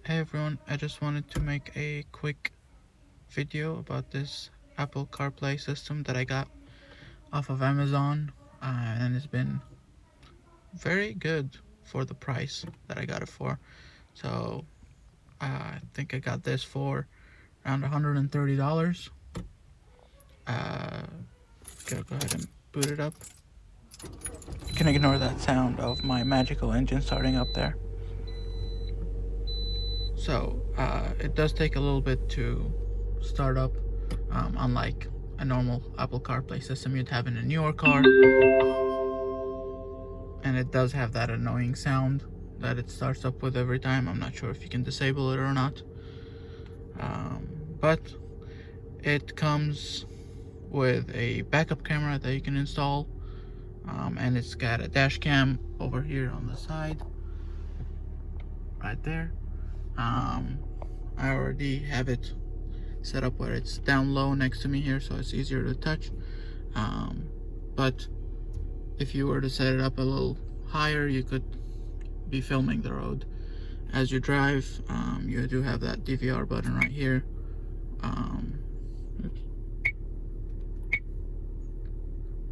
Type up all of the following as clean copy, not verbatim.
Hey everyone, I just wanted to make a quick video about this Apple CarPlay system that I got off of Amazon, and it's been very good for the price that I got it for. So I think I got this for around $130. Go ahead and boot it up. You can ignore that sound of my magical engine starting up there. So it does take a little bit to start up, unlike a normal Apple CarPlay system you'd have in a newer car. And it does have that annoying sound that it starts up with every time. I'm not sure if you can disable it or not. But it comes with a backup camera that you can install, and it's got a dash cam over here on the side, right there. I already have it set up where it's down low next to me here, so it's easier to touch. But if you were to set it up a little higher, you could be filming the road as you drive. You do have that DVR button right here.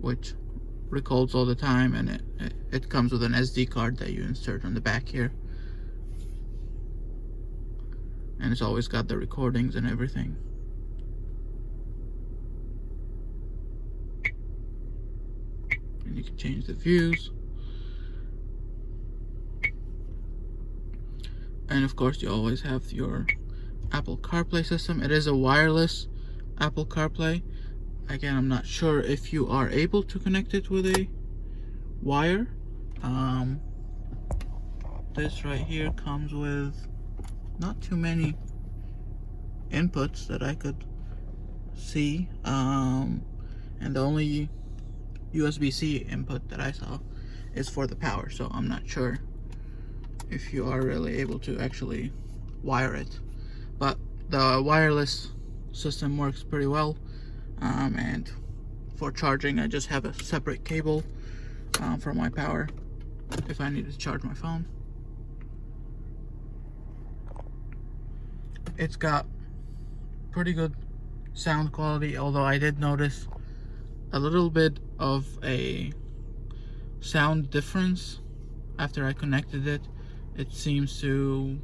Which records all the time, and it comes with an SD card that you insert on the back here. And it's always got the recordings and everything. And you can change the views. And of course you always have your Apple CarPlay system. It is a wireless Apple CarPlay. Again, I'm not sure if you are able to connect it with a wire. This right here comes with not too many inputs that I could see, and the only USB-C input that I saw is for the power, so I'm not sure if you are really able to actually wire it. But the wireless system works pretty well, and for charging I just have a separate cable for my power if I need to charge my phone. It's got pretty good sound quality, although I did notice a little bit of a sound difference after I connected it. It seems to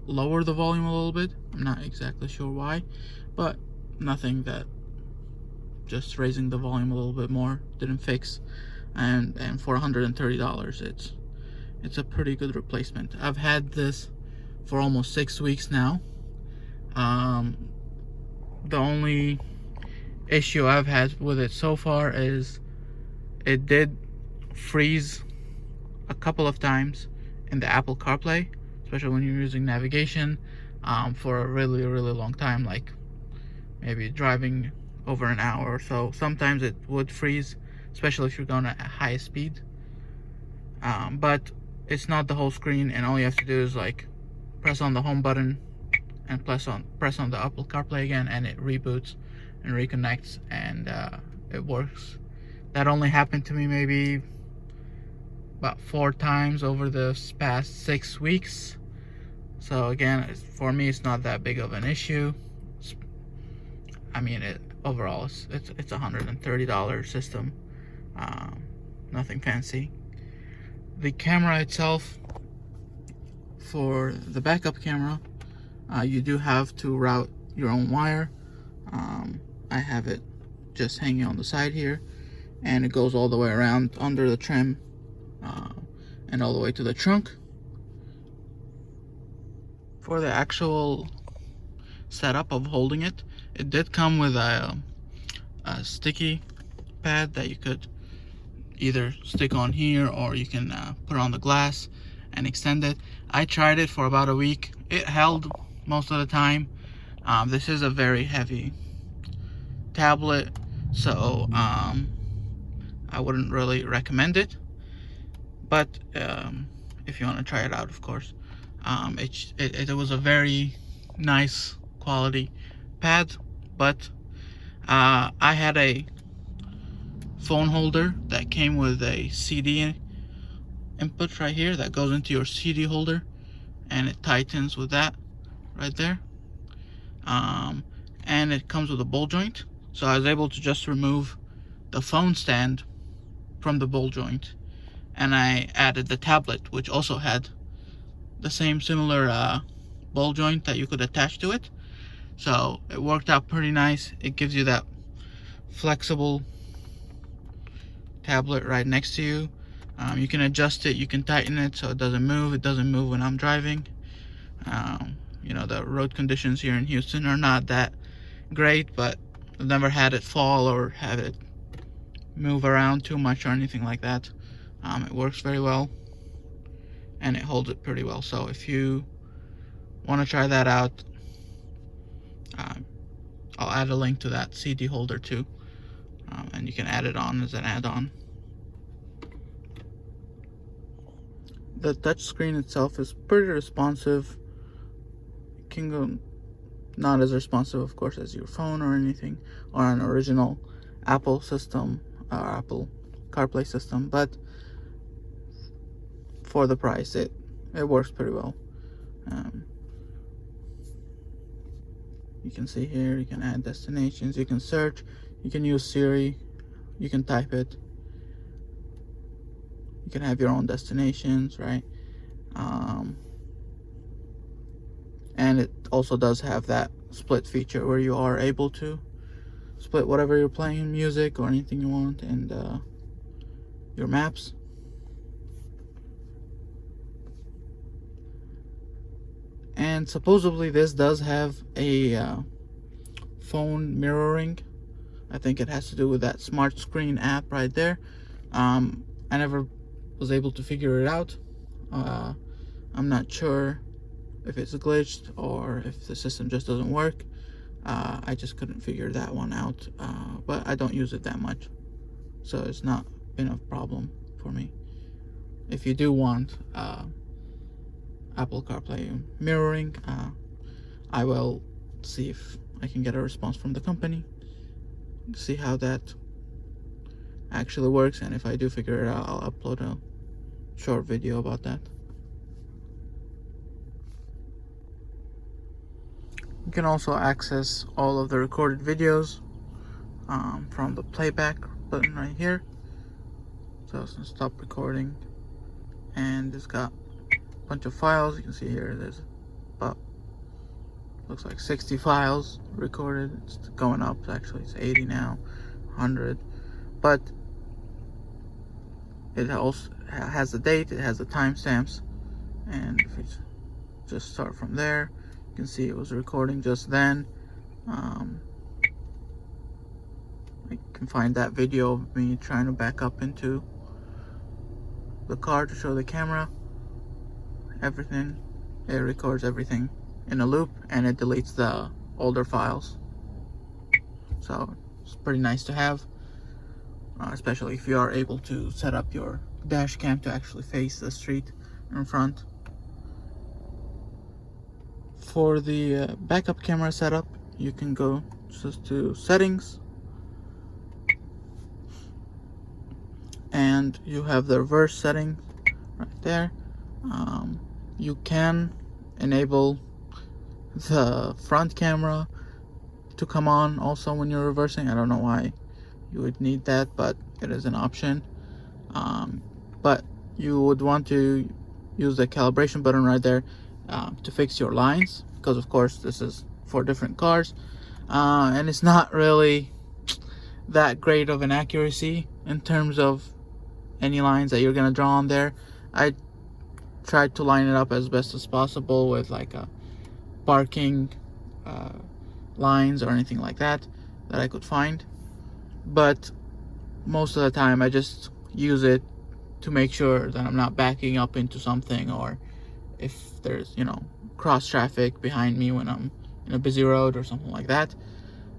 lower the volume a little bit. I'm not exactly sure why, but nothing that just raising the volume a little bit more didn't fix. And for $130, it's a pretty good replacement. I've had this for almost 6 weeks now. The only issue I've had with it so far is it did freeze a couple of times in the Apple CarPlay, especially when you're using navigation for a really long time, like maybe driving over an hour or so. Sometimes it would freeze, especially if you're going at high speed. But it's not the whole screen, and all you have to do is like press on the home button and press on the Apple CarPlay again, and it reboots and reconnects, and it works. That only happened to me maybe about 4 times over the past 6 weeks. So again, for me, it's not that big of an issue. I mean, overall, it's a $130 system. Nothing fancy. The camera itself, for the backup camera, you do have to route your own wire. I have it just hanging on the side here, and it goes all the way around under the trim, and all the way to the trunk. For the actual setup of holding it, it did come with a sticky pad that you could either stick on here, or you can put on the glass and extend it. I tried it for about a week. It held most of the time. This is a very heavy tablet, so I wouldn't really recommend it. But if you want to try it out, of course. It was a very nice quality pad, but I had a phone holder that came with a CD input right here that goes into your CD holder, and it tightens with that. right there. And it comes with a ball joint, so I was able to just remove the phone stand from the ball joint, and I added the tablet, which also had the same similar ball joint that you could attach to it. So it worked out pretty nice. It gives you that flexible tablet right next to you. You can adjust it, you can tighten it so it doesn't move. It doesn't move when I'm driving. You know, the road conditions here in Houston are not that great, but I've never had it fall or have it move around too much or anything like that. It works very well, and it holds it pretty well. So if you want to try that out, I'll add a link to that CD holder too, and you can add it on as an add-on. The touch screen itself is pretty responsive. It can go not as responsive, of course, as your phone or anything, or an original Apple system, Apple CarPlay system, but for the price, it works pretty well. You can see here, you can add destinations, you can search, you can use Siri, you can type it, you can have your own destinations, right? And it also does have that split feature where you are able to split whatever you're playing, music or anything you want, and your maps. And supposedly this does have a phone mirroring. I think it has to do with that smart screen app right there. I never was able to figure it out. I'm not sure if it's glitched or if the system just doesn't work. I just couldn't figure that one out, but I don't use it that much, so it's not been a problem for me. If you do want Apple CarPlay mirroring, I will see if I can get a response from the company, see how that actually works, and if I do figure it out, I'll upload a short video about that. You can also access all of the recorded videos from the playback button right here. So it's gonna stop recording, and it's got a bunch of files. You can see here there's about, looks like 60 files recorded. It's going up, actually it's 80 now, 100, but it also has the date, it has the timestamps, and if we just start from there, you can see it was recording just then. I can find that video of me trying to back up into the car to show the camera everything. It records everything in a loop, and it deletes the older files. So it's pretty nice to have, especially if you are able to set up your dash cam to actually face the street in front. For the backup camera setup, you can go just to settings, and you have the reverse setting right there. You can enable the front camera to come on also when you're reversing. I don't know why you would need that, but it is an option. But you would want to use the calibration button right there to fix your lines, because of course this is for different cars, and it's not really that great of an accuracy in terms of any lines that you're gonna draw on there. I tried to line it up as best as possible with like a parking lines or anything like that I could find, but most of the time I just use it to make sure that I'm not backing up into something, or if there's, you know, cross traffic behind me when I'm in a busy road or something like that.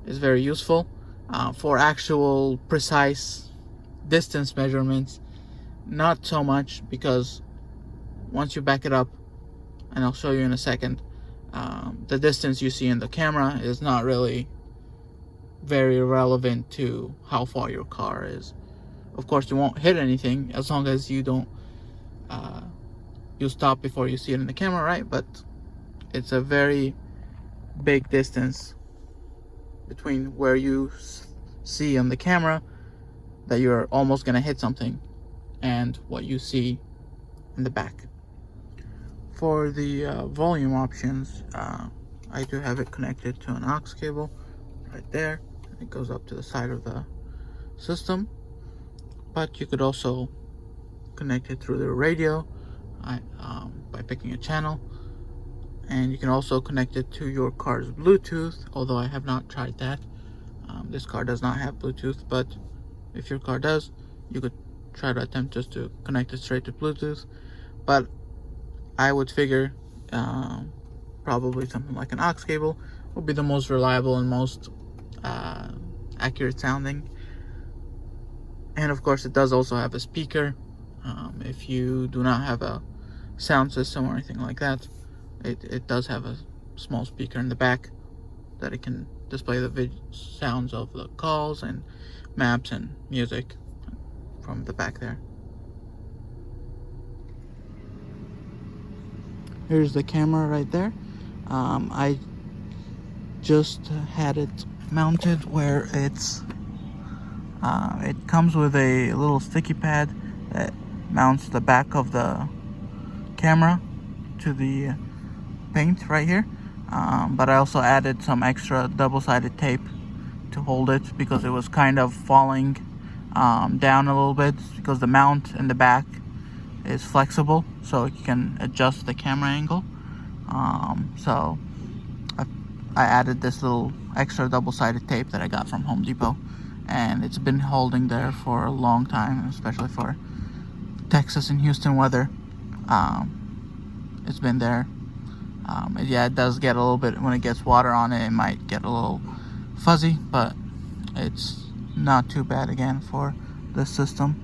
It's very useful. For actual precise distance measurements, not so much, because once you back it up, and I'll show you in a second, the distance you see in the camera is not really very relevant to how far your car is. Of course, you won't hit anything as long as you don't you stop before you see it in the camera, right? But it's a very big distance between where you see on the camera that you're almost gonna hit something and what you see in the back. For the volume options, I do have it connected to an aux cable right there. It goes up to the side of the system, but you could also connect it through the radio by picking a channel, and you can also connect it to your car's Bluetooth, although I have not tried that. This car does not have Bluetooth, but if your car does, you could try to attempt just to connect it straight to Bluetooth. But I would figure probably something like an aux cable would be the most reliable and most accurate sounding. And of course, it does also have a speaker. If you do not have a sound system or anything like that, it does have a small speaker in the back that it can display the sounds of the calls and maps and music from the back there. Here's the camera right there. I just had it mounted where it comes with a little sticky pad that mounts the back of the camera to the paint right here. But I also added some extra double-sided tape to hold it because it was kind of falling down a little bit, because the mount in the back is flexible, so you can adjust the camera angle. So I added this little extra double-sided tape that I got from Home Depot, and it's been holding there for a long time, especially for Texas and Houston weather. It's been there. Yeah, it does get a little bit, when it gets water on it, it might get a little fuzzy, but it's not too bad again for this system.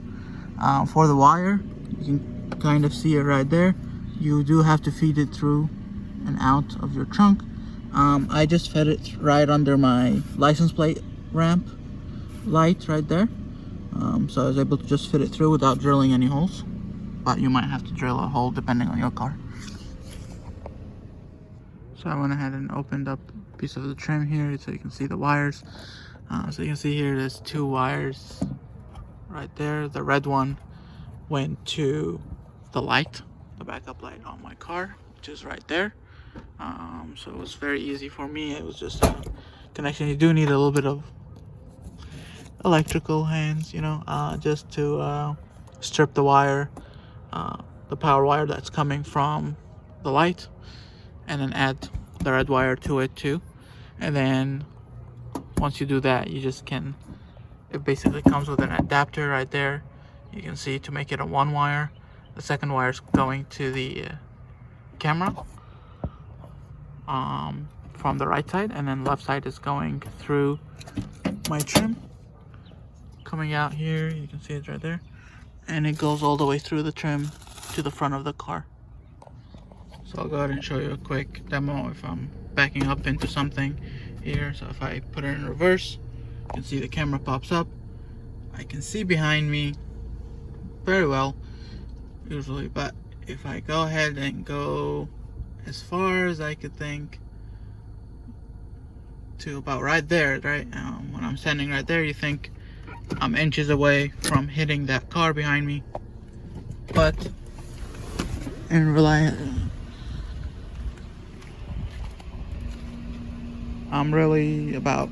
For the wire, you can kind of see it right there. You do have to feed it through and out of your trunk. I just fed it right under my license plate ramp light right there. So I was able to just fit it through without drilling any holes, but you might have to drill a hole depending on your car. So I went ahead and opened up a piece of the trim here so you can see the wires. So you can see here there's two wires right there. The red one went to the light, the backup light on my car, which is right there. So it was very easy for me. It was just a connection. You do need a little bit of electrical hands, you know, just to strip the wire, the power wire that's coming from the light, and then add the red wire to it too. And then once you do that, you just can, it basically comes with an adapter right there, you can see, to make it a one wire. The second wire is going to the camera from the right side, and then left side is going through my trim, coming out here. You can see it right there, and it goes all the way through the trim to the front of the car. So I'll go ahead and show you a quick demo if I'm backing up into something here. So if I put it in reverse, you can see the camera pops up. I can see behind me very well usually, but if I go ahead and go as far as I could think to about right there, right? When I'm standing right there, you think I'm inches away from hitting that car behind me, but in reality, I'm really about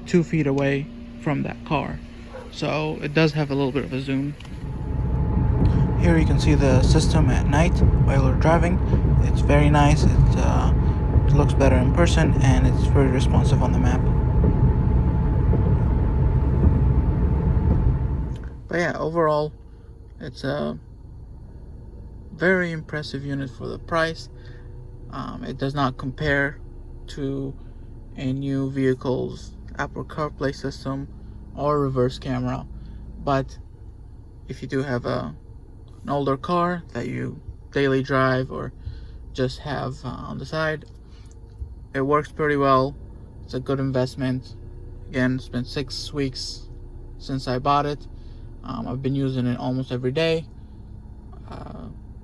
2 feet away from that car. So it does have a little bit of a zoom. Here you can see the system at night while we're driving. It's very nice. It looks better in person, and it's very responsive on the map. But yeah, overall, it's a very impressive unit for the price. It does not compare to a new vehicle's Apple CarPlay system or reverse camera, but if you do have an older car that you daily drive or just have on the side, it works pretty well. It's a good investment. Again, it's been 6 weeks since I bought it. I've been using it almost every day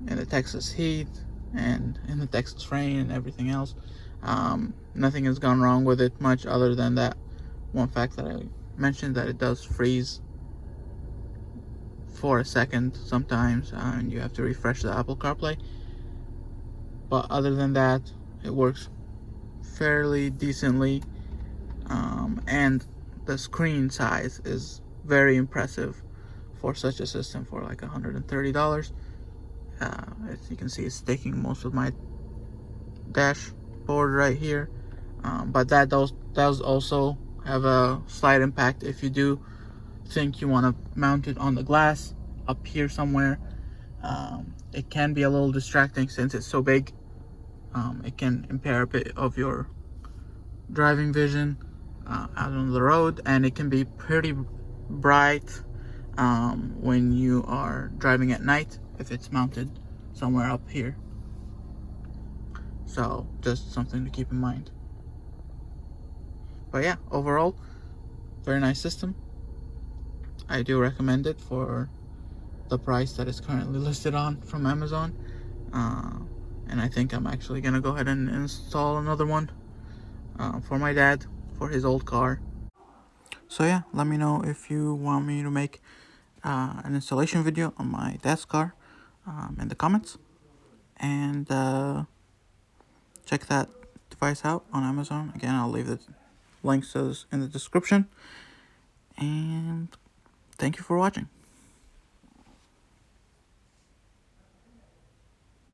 in the Texas heat, and in the text train and everything else. Nothing has gone wrong with it much other than that one fact that I mentioned, that it does freeze for a second sometimes, and you have to refresh the Apple CarPlay. But other than that, it works fairly decently, and the screen size is very impressive for such a system for like $130. As you can see, it's taking most of my dashboard right here, but that does also have a slight impact if you do think you want to mount it on the glass up here somewhere. It can be a little distracting since it's so big. It can impair a bit of your driving vision out on the road, and it can be pretty bright when you are driving at night if it's mounted somewhere up here. So just something to keep in mind. But yeah, overall, very nice system. I do recommend it for the price that is currently listed on from Amazon. And I think I'm actually gonna go ahead and install another one for my dad for his old car. So yeah, let me know if you want me to make an installation video on my dad's car in the comments, and check that device out on Amazon. Again, I'll leave the links to this in the description, and thank you for watching.